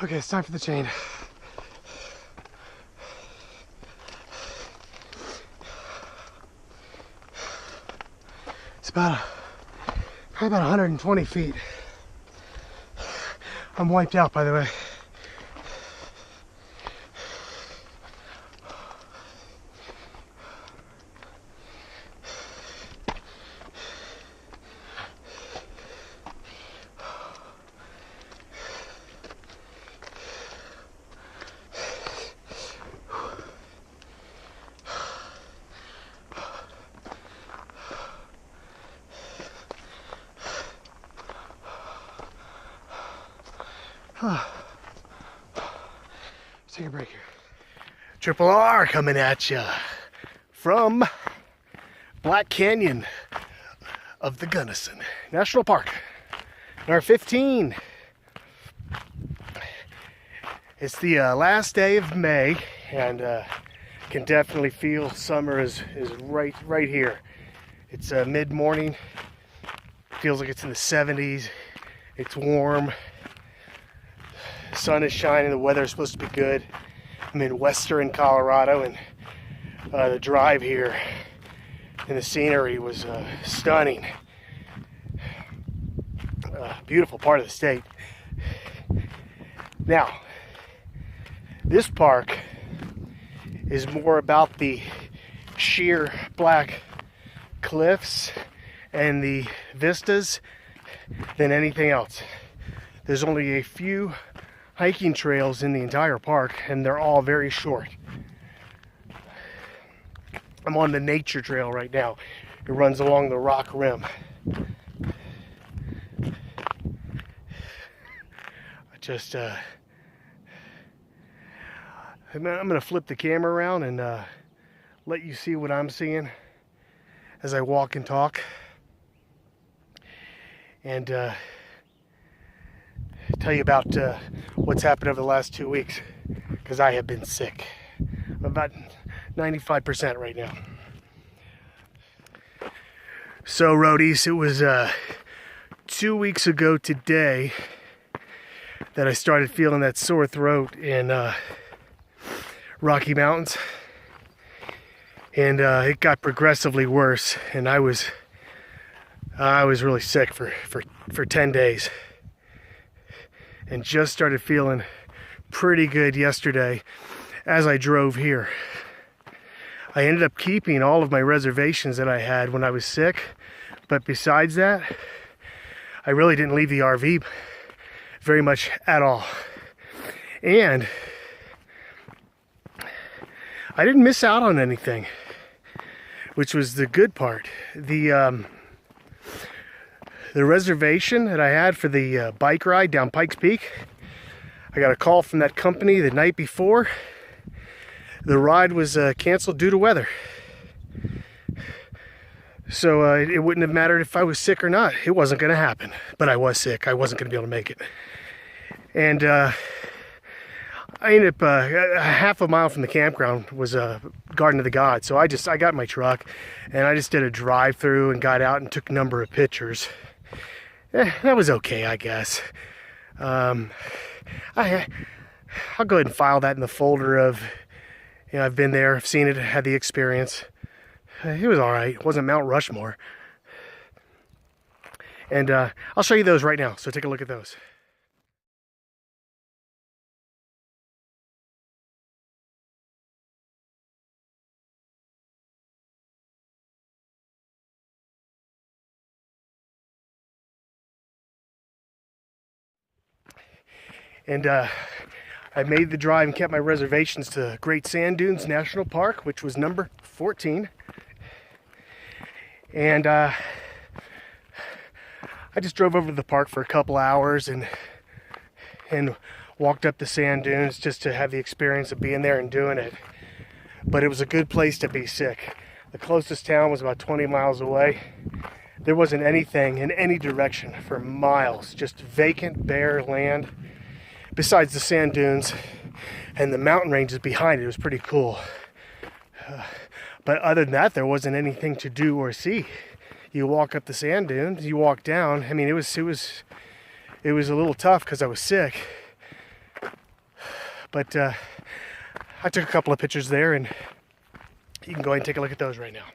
Okay, it's time for the chain. It's probably about 120 feet. I'm wiped out, by the way. Let's take a break here. Triple R coming at ya from Black Canyon of the Gunnison National Park. R15. It's the last day of May, and can definitely feel summer is right here. It's mid-morning. Feels like it's in the 70s. It's warm. The sun is shining. The weather is supposed to be good. I'm in western Colorado, and the drive here and the scenery was stunning. Beautiful part of the state. Now, this park is more about the sheer black cliffs and the vistas than anything else. There's only a few hiking trails in the entire park, and they're all very short. I'm on the nature trail right now. It runs along the rock rim. I'm gonna flip the camera around and let you see what I'm seeing as I walk and talk, and tell you about what's happened over the last 2 weeks, because I have been sick. I'm about 95% right now. So roadies, it was 2 weeks ago today that I started feeling that sore throat in Rocky Mountains, and it got progressively worse, and I was really sick for 10 days, and just started feeling pretty good yesterday as I drove here. I ended up keeping all of my reservations that I had when I was sick, but besides that, I really didn't leave the RV very much at all. And I didn't miss out on anything, which was the good part. The reservation that I had for the bike ride down Pikes Peak, I got a call from that company the night before. The ride was canceled due to weather. So it wouldn't have mattered if I was sick or not. It wasn't going to happen. But I was sick. I wasn't going to be able to make it. And I ended up a half a mile from the campground was a Garden of the Gods. So I got in my truck and I just did a drive through and got out and took a number of pictures. That was okay, I guess. I'll go ahead and file that in the folder of, you know, I've been there, I've seen it, had the experience. It was all right. It wasn't Mount Rushmore. And I'll show you those right now, so take a look at those. And I made the drive and kept my reservations to Great Sand Dunes National Park, which was number 14. And I just drove over to the park for a couple hours and walked up the sand dunes just to have the experience of being there and doing it. But it was a good place to be sick. The closest town was about 20 miles away. There wasn't anything in any direction for miles, just vacant, bare land. Besides the sand dunes and the mountain ranges behind it, it was pretty cool. But other than that, there wasn't anything to do or see. You walk up the sand dunes, you walk down. I mean, it was a little tough because I was sick. But I took a couple of pictures there, and you can go ahead and take a look at those right now.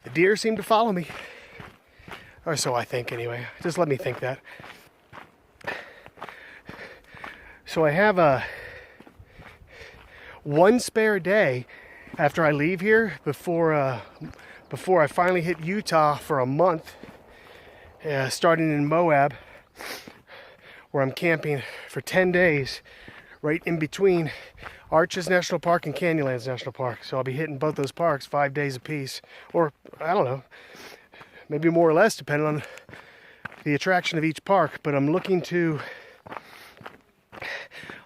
The deer seem to follow me. Or so I think, anyway. Just let me think that. So I have one spare day after I leave here before I finally hit Utah for a month, starting in Moab, where I'm camping for 10 days right in between Arches National Park and Canyonlands National Park. So I'll be hitting both those parks 5 days apiece, or I don't know, maybe more or less depending on the attraction of each park. But I'm looking to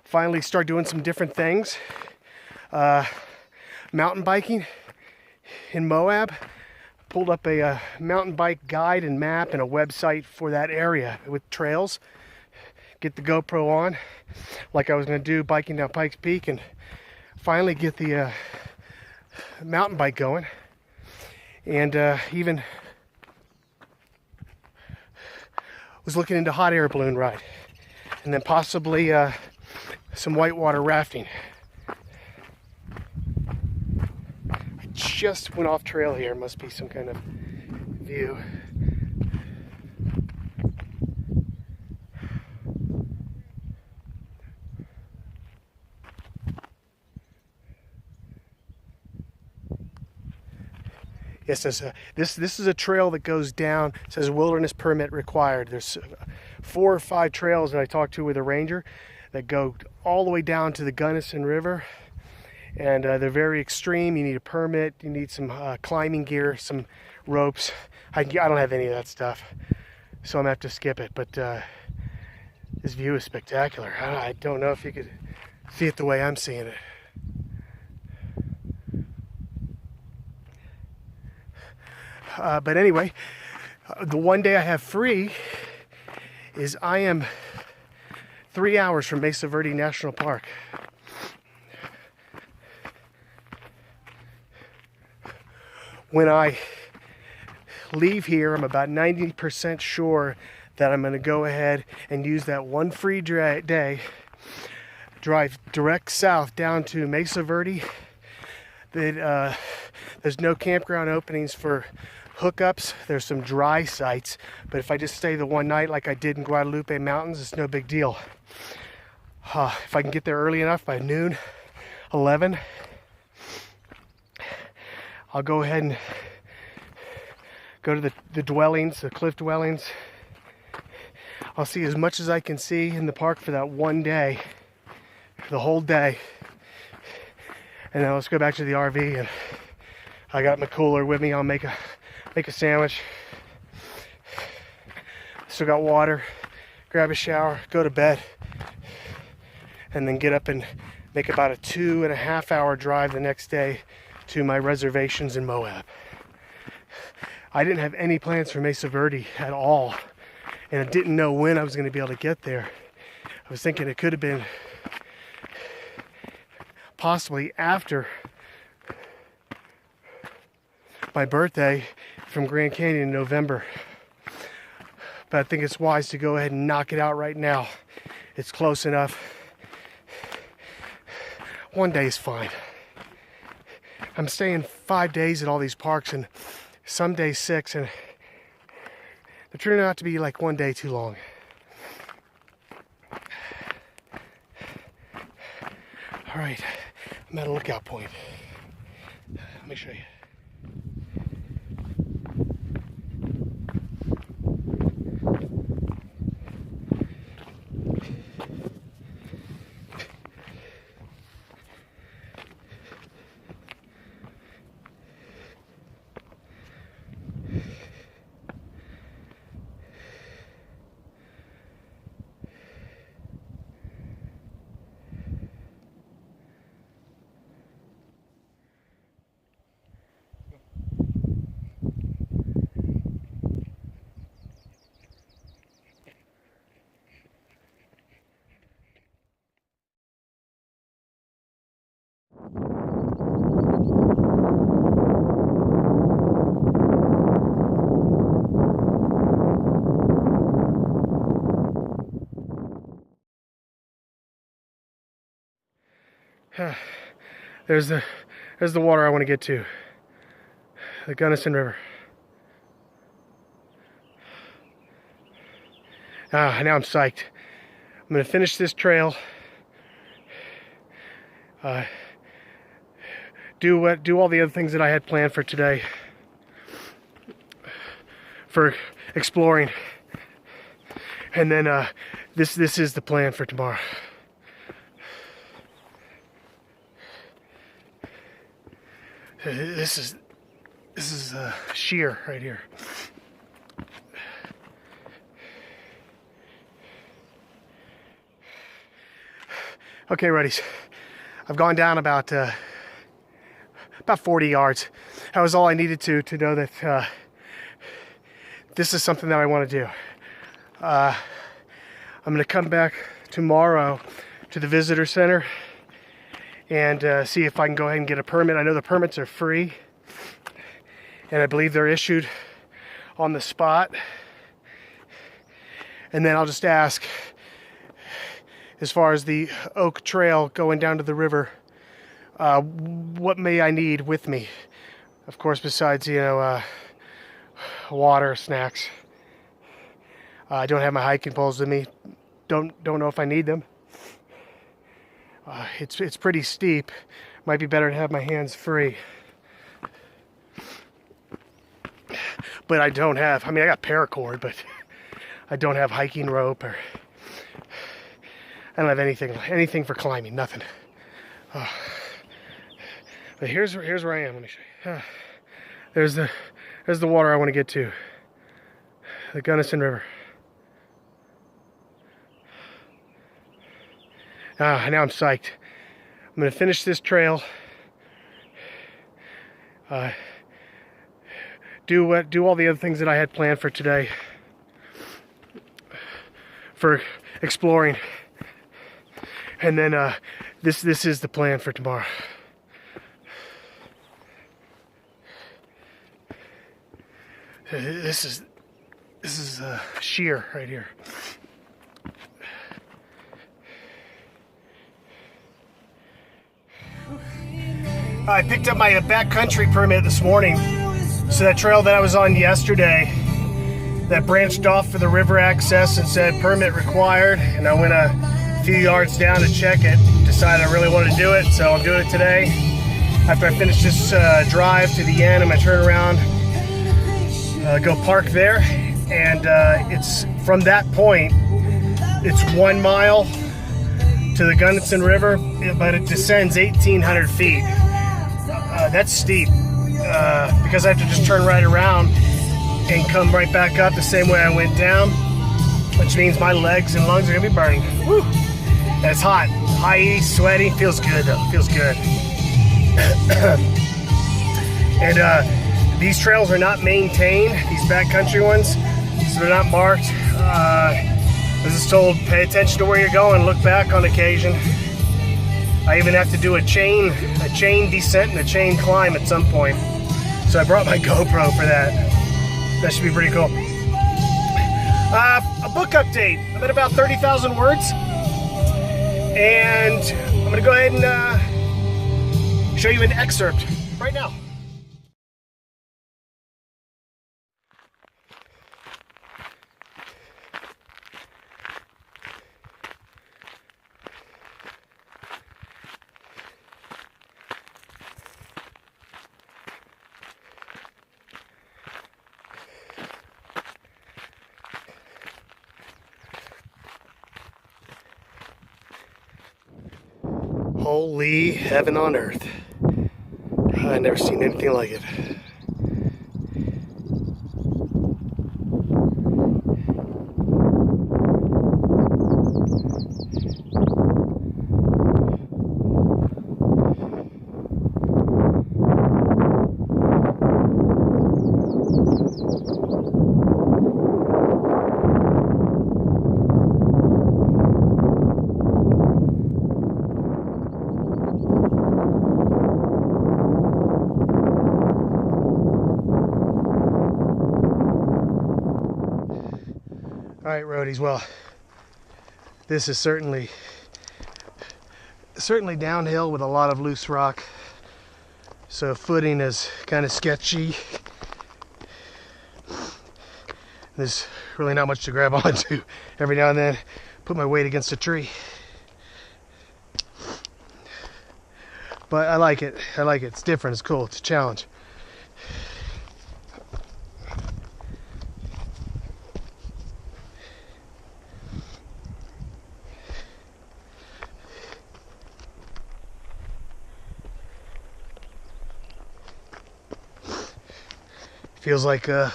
finally start doing some different things. Mountain biking in Moab. Pulled up a mountain bike guide and map and a website for that area with trails. Get the GoPro on like I was going to do biking down Pikes Peak, and finally get the mountain bike going. And even was looking into hot air balloon ride, and then possibly some whitewater rafting. I just went off trail here. Must be some kind of view. Yes, this is a trail that goes down. It says wilderness permit required. There's 4 or 5 trails that I talked to with a ranger that go all the way down to the Gunnison River, and they're very extreme. You need a permit. You need some climbing gear, some ropes. I don't have any of that stuff, so I'm gonna have to skip it. But this view is spectacular. I don't know if you could see it the way I'm seeing it. But anyway, the one day I have free is I am 3 hours from Mesa Verde National Park. When I leave here, I'm about 90% sure that I'm going to go ahead and use that one free day, drive direct south down to Mesa Verde. There's no campground openings for hookups. There's some dry sites, but if I just stay the one night like I did in Guadalupe Mountains, it's no big deal. If I can get there early enough by noon, 11, I'll go ahead and go to the dwellings, the cliff dwellings. I'll see as much as I can see in the park for that one day, the whole day. And then let's go back to the RV, and I got my cooler with me. I'll make a sandwich. Still got water. Grab a shower, go to bed, and then get up and make about a 2.5 hour drive the next day to my reservations in Moab. I didn't have any plans for Mesa Verde at all, and I didn't know when I was going to be able to get there. I was thinking it could have been possibly after my birthday from Grand Canyon in November. But I think it's wise to go ahead and knock it out right now. It's close enough. One day is fine. I'm staying 5 days at all these parks, and some days 6, and they're turning out to be like one day too long. All right, I'm at a lookout point. Let me show you. There's the water I want to get to. The Gunnison River. Now I'm psyched. I'm going to finish this trail. Do all the other things that I had planned for today. For exploring. And then this is the plan for tomorrow. This is sheer right here. Okay, Reddies. I've gone down about 40 yards. That was all I needed to know that this is something that I want to do. I'm going to come back tomorrow to the visitor center and see if I can go ahead and get a permit. I know the permits are free, and I believe they're issued on the spot. And then I'll just ask, as far as the Oak Trail going down to the river, what may I need with me? Of course, besides, water, snacks. I don't have my hiking poles with me. Don't know if I need them. It's pretty steep. Might be better to have my hands free. But I don't have, I got paracord, but I don't have hiking rope, or I don't have anything for climbing, nothing. But here's where I am. Let me show you. There's the water I want to get to. The Gunnison River. Now I'm psyched. I'm going to finish this trail. Do all the other things that I had planned for today. For exploring. And then this is the plan for tomorrow. This is sheer right here. I picked up my backcountry permit this morning. So that trail that I was on yesterday, that branched off for the river access and said permit required, and I went a few yards down to check it. Decided I really wanted to do it, so I'm doing it today. After I finish this drive to the end, I'm gonna turn around, go park there, and it's from that point, it's 1 mile to the Gunnison River, but it descends 1,800 feet. That's steep, because I have to just turn right around and come right back up the same way I went down, which means my legs and lungs are gonna be burning. Woo! And it's hot, high, sweaty, feels good though, feels good. And these trails are not maintained, these backcountry ones, so they're not marked. I was just told, pay attention to where you're going, look back on occasion. I even have to do a chain descent and a chain climb at some point. So I brought my GoPro for that. That should be pretty cool. A book update. I'm at about 30,000 words. And I'm gonna go ahead and show you an excerpt right now. Holy heaven on earth. I've never seen anything like it. All right, roadies, well, this is certainly certainly downhill with a lot of loose rock, so footing is kind of sketchy. There's really not much to grab onto. Every now and then, put my weight against a tree. But I like it. I like it. It's different. It's cool. It's a challenge. Feels like the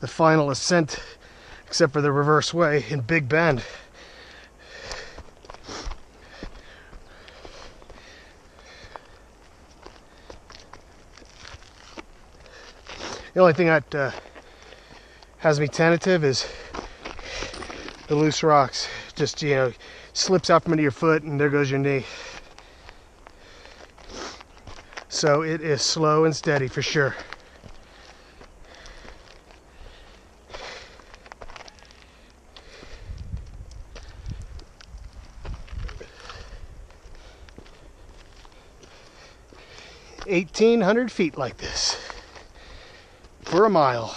final ascent, except for the reverse way in Big Bend. The only thing that has me tentative is the loose rocks. Just, you know, slips out from under your foot and there goes your knee. So it is slow and steady for sure. $1,800 feet like this for a mile.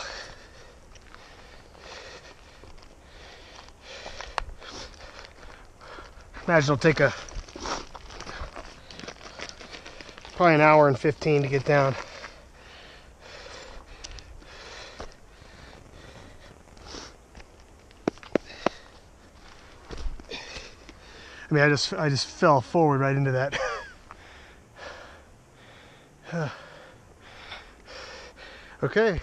Imagine it'll take probably an hour and 15 to get down. I mean, I just fell forward right into that. Okay,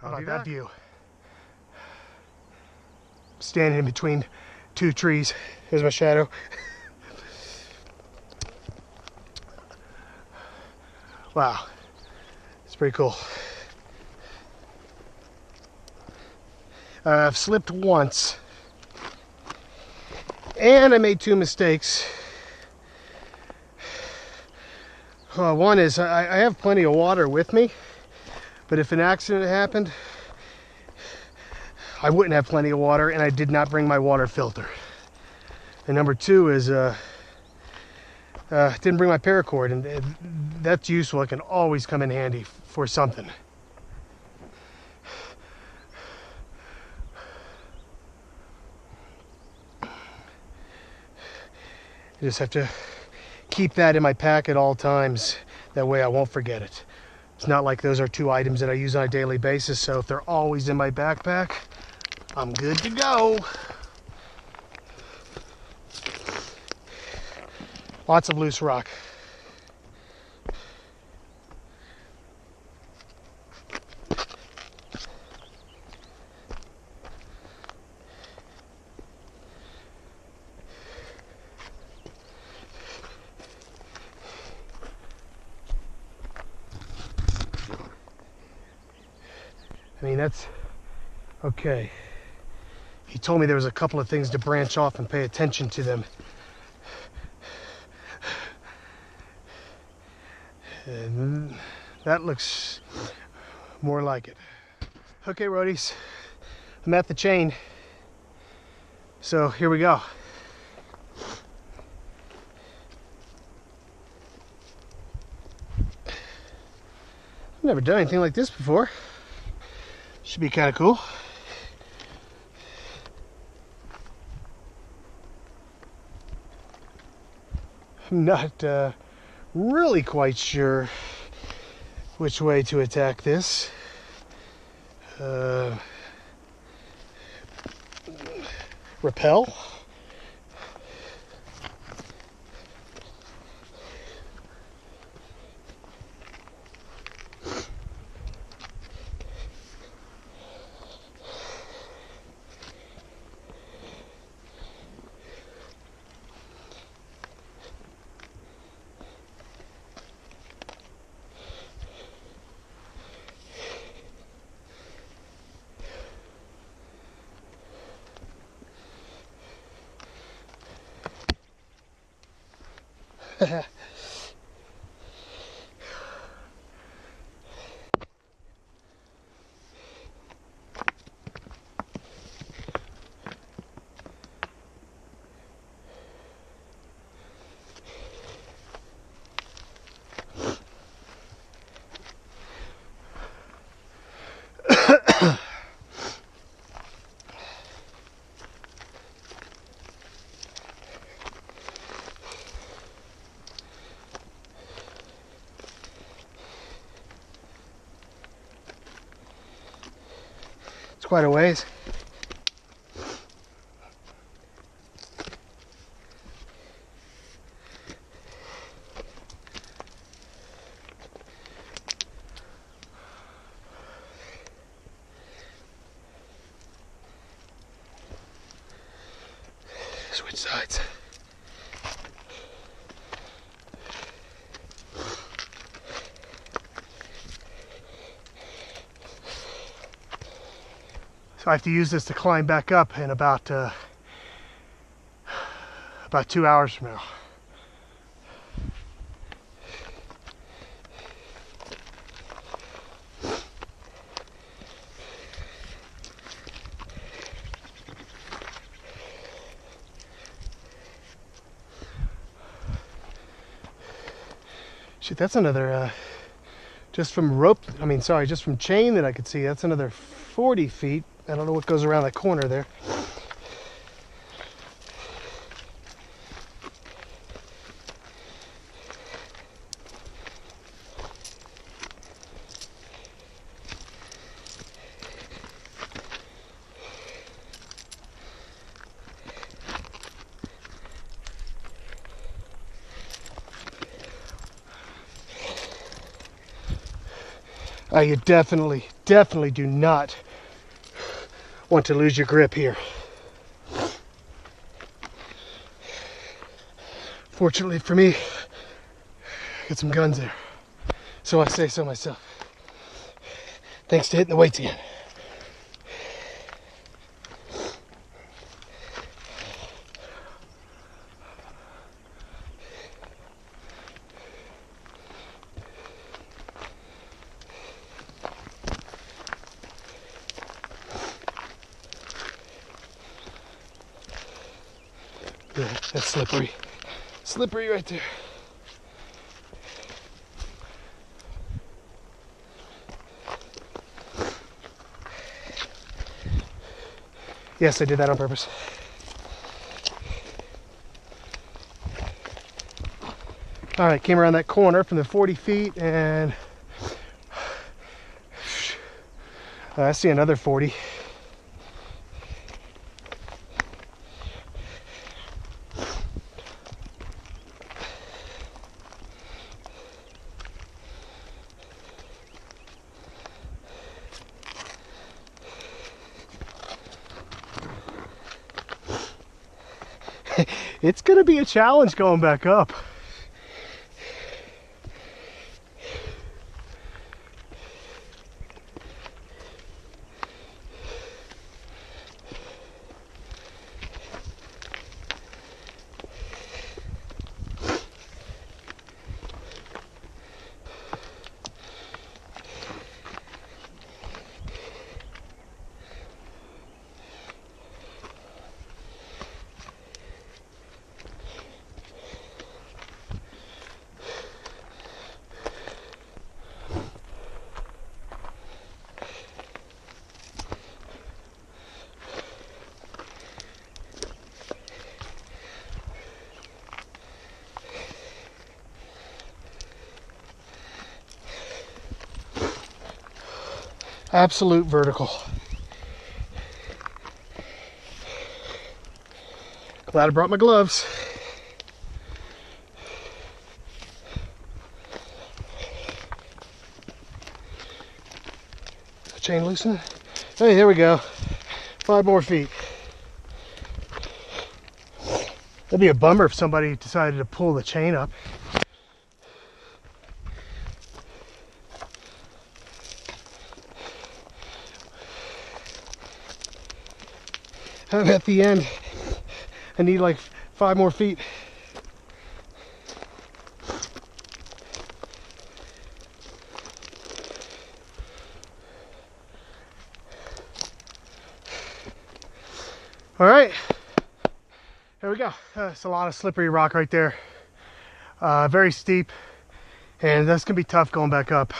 how about that view? Standing in between two trees. Here's my shadow. Wow, it's pretty cool. I've slipped once, and I made two mistakes. One is I have plenty of water with me, but if an accident happened, I wouldn't have plenty of water, and I did not bring my water filter. And number two is didn't bring my paracord, and that's useful. It can always come in handy for something. I just have to keep that in my pack at all times. That way I won't forget it. It's not like those are two items that I use on a daily basis, so if they're always in my backpack, I'm good to go. Lots of loose rock. I mean, that's okay. He told me there was a couple of things to branch off and pay attention to them. And that looks more like it. Okay, roadies, I'm at the chain. So here we go. I've never done anything like this before. Should be kind of cool. I'm not really quite sure which way to attack this. Rappel. It's quite a ways. Switch sides. So I have to use this to climb back up in about 2 hours from now. Shit, that's another, just from rope, just from chain that I could see, that's another 40 feet. I don't know what goes around that corner there. You definitely do not want to lose your grip here. Fortunately for me, got some guns there. So I say so myself. Thanks to hitting the weights again. Yeah, that's slippery. Slippery right there. Yes, I did that on purpose. All right, came around that corner from the 40 feet and I see another 40. It's gonna be a challenge going back up. Absolute vertical. Glad I brought my gloves. Chain loosen. Hey, there we go. 5 more feet. That'd be a bummer if somebody decided to pull the chain up. I'm at the end. I need like 5 more feet. All right, there we go. It's a lot of slippery rock right there. Very steep, and that's gonna be tough going back up.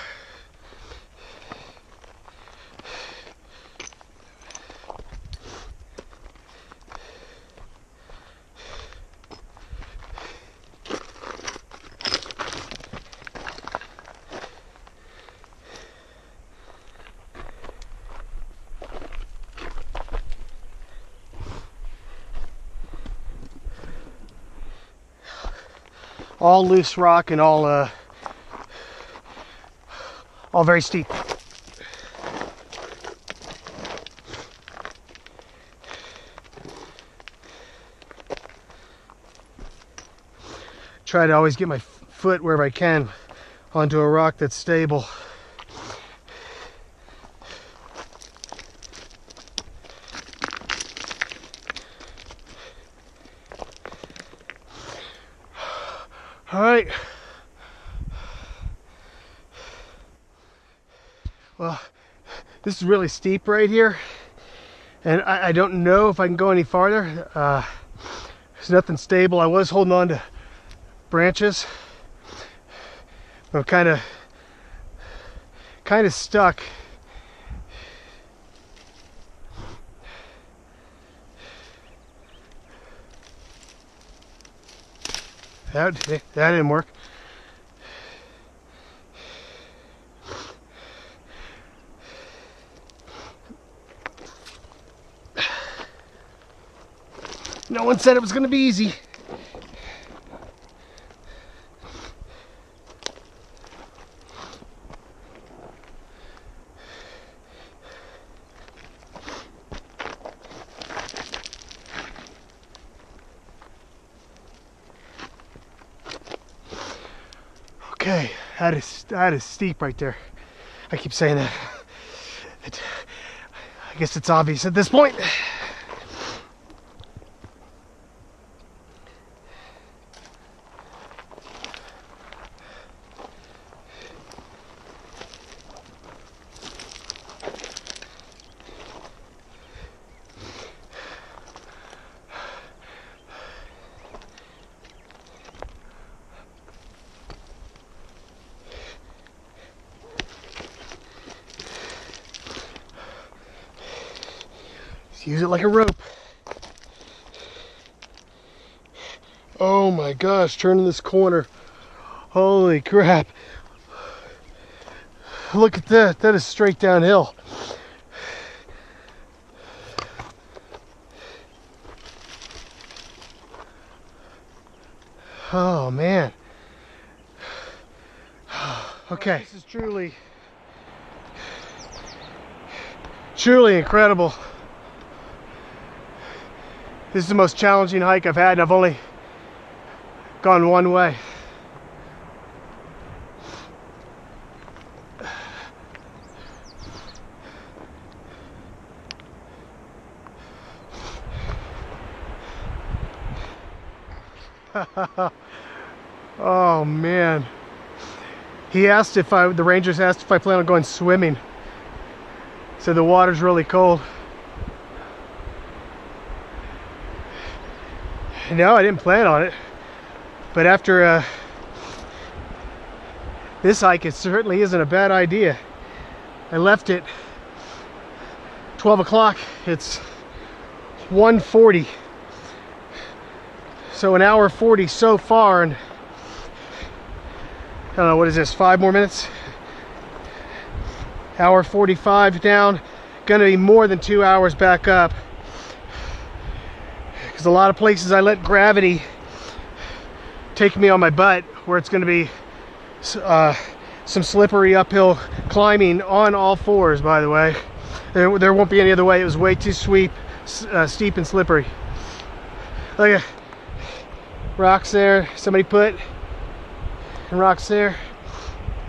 all loose rock and all very steep. Try to always get my foot wherever I can onto a rock that's stable. All right. Well, this is really steep right here, and I don't know if I can go any farther. There's nothing stable. I was holding on to branches. I'm kind of stuck. That didn't work. No one said it was going to be easy. Okay, that is steep right there. I keep saying that. I guess it's obvious at this point. Use it like a rope. Oh my gosh, turning this corner. Holy crap. Look at that. That is straight downhill. Oh man. Okay. This is truly incredible. This is the most challenging hike I've had, and I've only gone one way. Oh man. The rangers asked if I plan on going swimming. Said the water's really cold. No, I didn't plan on it, but after this hike, it certainly isn't a bad idea. I left at 12 o'clock. It's 1:40, so an hour 40 so far, and I don't know, what is this, 5 more minutes? Hour 45 down, gonna be more than 2 hours back up. A lot of places I let gravity take me on my butt, where it's going to be some slippery uphill climbing on all fours, by the way. There won't be any other way. It was way too steep and slippery. Look at rocks there, somebody put, and rocks there.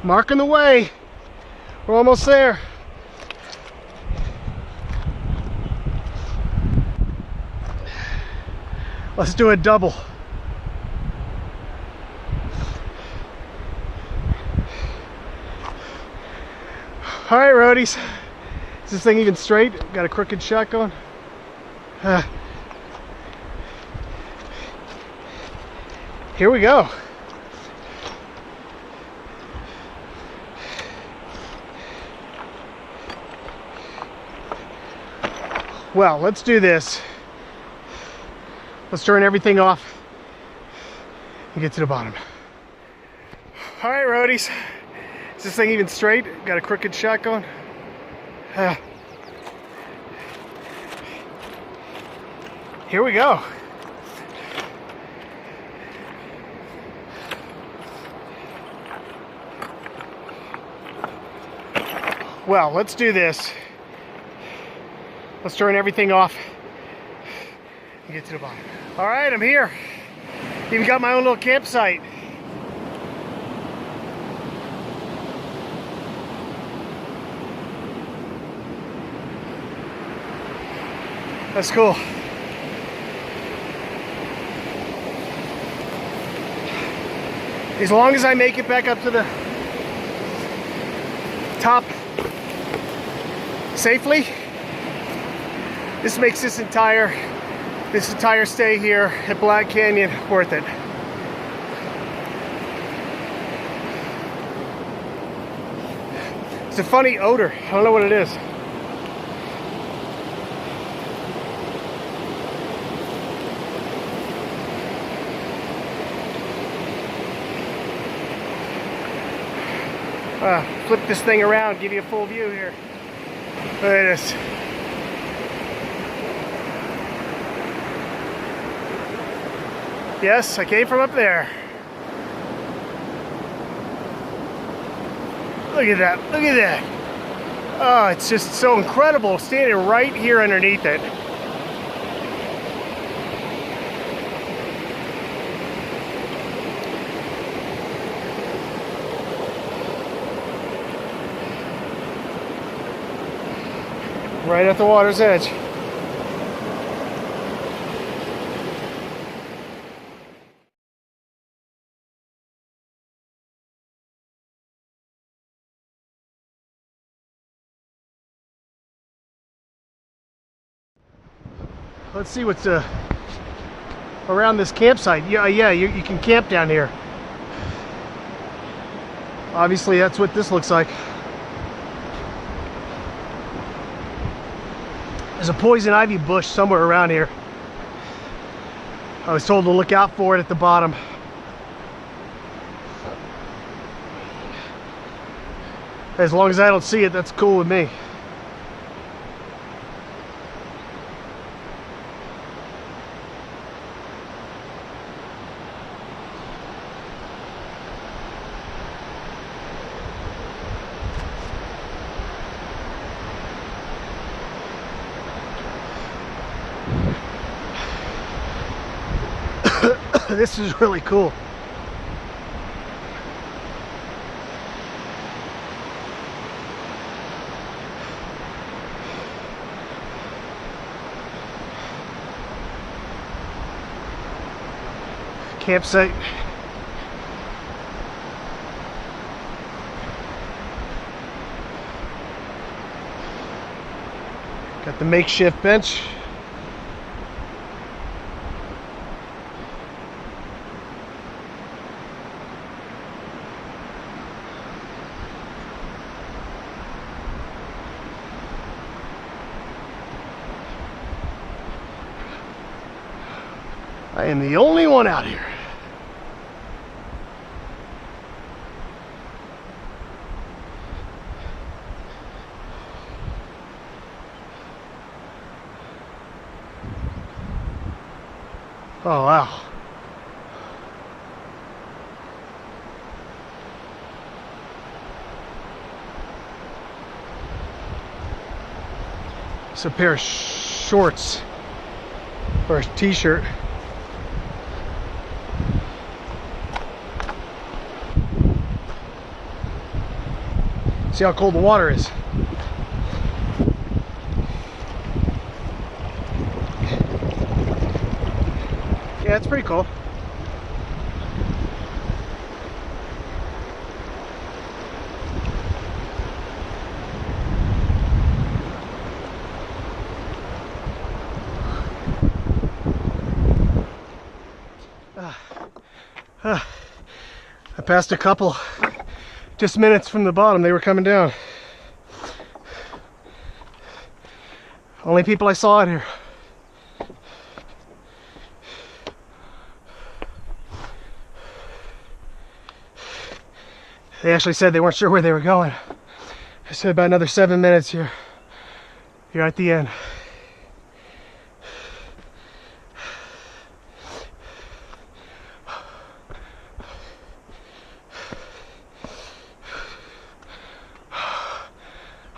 Marking the way. We're almost there. Let's do a double. All right, roadies. Is this thing even straight? Got a crooked shot going? Here we go. Well, let's do this. Let's turn everything off and get to the bottom. All right, roadies. Is this thing even straight? Got a crooked shot going? Here we go. Well, let's do this. Let's turn everything off and get to the bottom. All right, I'm here. Even got my own little campsite. That's cool. As long as I make it back up to the top safely, this makes this entire stay here at Black Canyon worth it. It's a funny odor. I don't know what it is. Flip this thing around, give you a full view here. Look at this. Yes, I came from up there. Look at that, look at that. Oh, it's just so incredible standing right here underneath it. Right at the water's edge. Let's see what's around this campsite. Yeah, you can camp down here. Obviously, that's what this looks like. There's a poison ivy bush somewhere around here. I was told to look out for it at the bottom. As long as I don't see it, that's cool with me. This is really cool. Campsite. Got the makeshift bench. I am the only one out here. Oh, wow. It's a pair of shorts or a t-shirt. See how cold the water is. Yeah, it's pretty cool. I passed a couple just minutes from the bottom. They were coming down. Only people I saw out here. They actually said they weren't sure where they were going. I said about another 7 minutes here. You're at the end.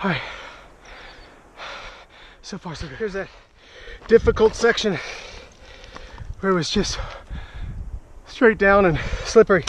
All right. So far, so good. Here's that difficult section where it was just straight down and slippery.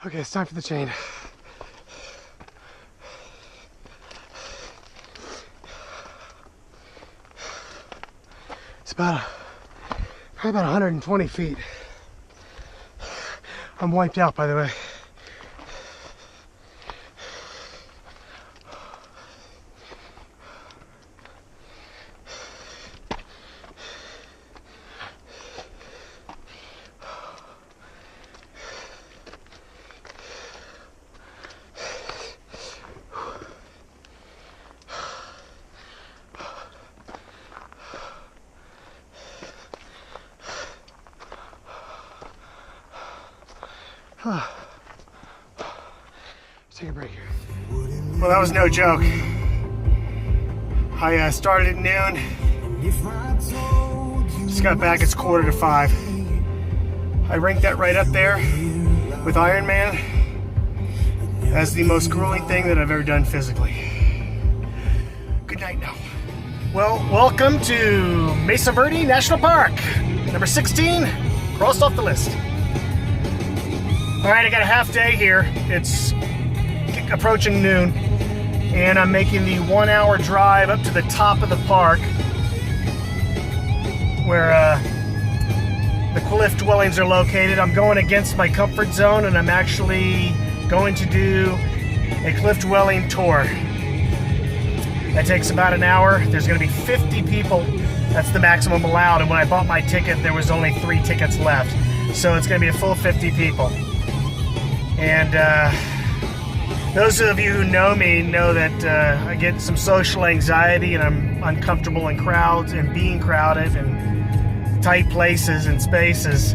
Okay, it's time for the chain. It's probably about 120 feet. I'm wiped out, by the way. Let's take a break here. Well, that was no joke. I started at noon. Just got back, it's 4:45. I ranked that right up there with Ironman as the most grueling thing that I've ever done physically. Good night now. Well, welcome to Mesa Verde National Park. Number 16, crossed off the list. All right, I got a half day here. It's approaching noon, and I'm making the 1 hour drive up to the top of the park where the cliff dwellings are located. I'm going against my comfort zone, and I'm actually going to do a cliff dwelling tour. That takes about an hour. There's going to be 50 people. That's the maximum allowed, and when I bought my ticket, there was only 3 tickets left. So it's going to be a full 50 people. And those of you who know me know that I get some social anxiety, and I'm uncomfortable in crowds and being crowded and tight places and spaces.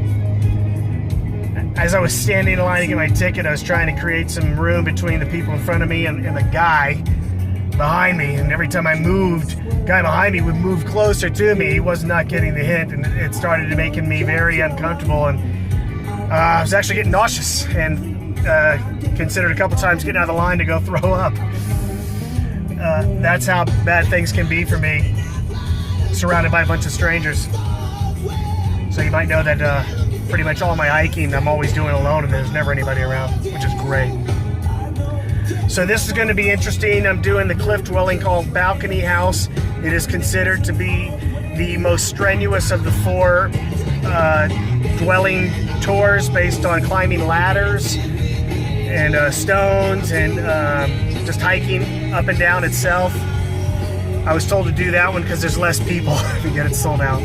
As I was standing in line to get my ticket, I was trying to create some room between the people in front of me and the guy behind me. And every time I moved, the guy behind me would move closer to me. He was not getting the hint, and it started making me very uncomfortable. And I was actually getting nauseous and considered a couple times getting out of the line to go throw up. That's how bad things can be for me, surrounded by a bunch of strangers. So you might know that pretty much all my hiking I'm always doing alone, and there's never anybody around, which is great. So this is going to be interesting. I'm doing the cliff dwelling called Balcony House. It is considered to be the most strenuous of the 4 dwelling tours, based on climbing ladders and stones and just hiking up and down itself. I was told to do that one because there's less people to get it sold out.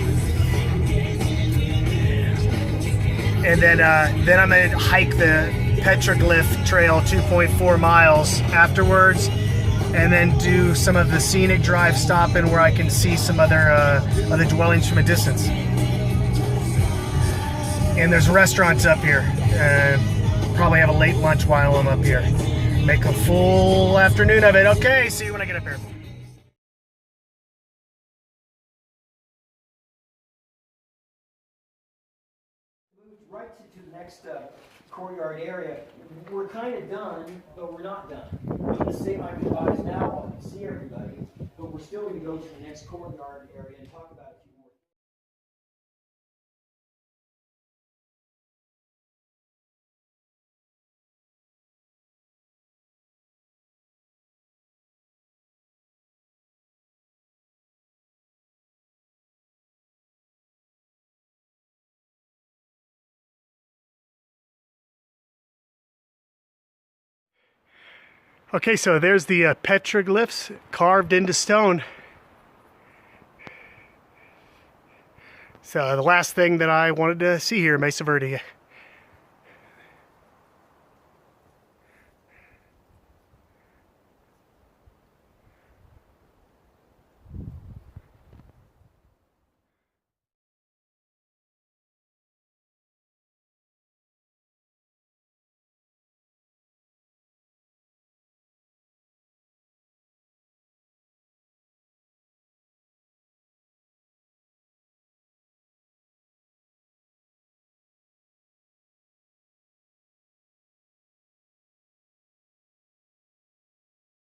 And then I'm going to hike the Petroglyph Trail 2.4 miles afterwards, and then do some of the scenic drive stopping where I can see some other dwellings from a distance. And there's restaurants up here. Probably have a late lunch while I'm up here. Make a full afternoon of it. Okay, see you when I get up here. Moved right to the next courtyard area. We're kind of done, but we're not done. I'm going to say my goodbyes now while I can see everybody, but we're still going to go to the next courtyard area and talk about it. Okay, so there's the petroglyphs carved into stone. So the last thing that I wanted to see here, Mesa Verde.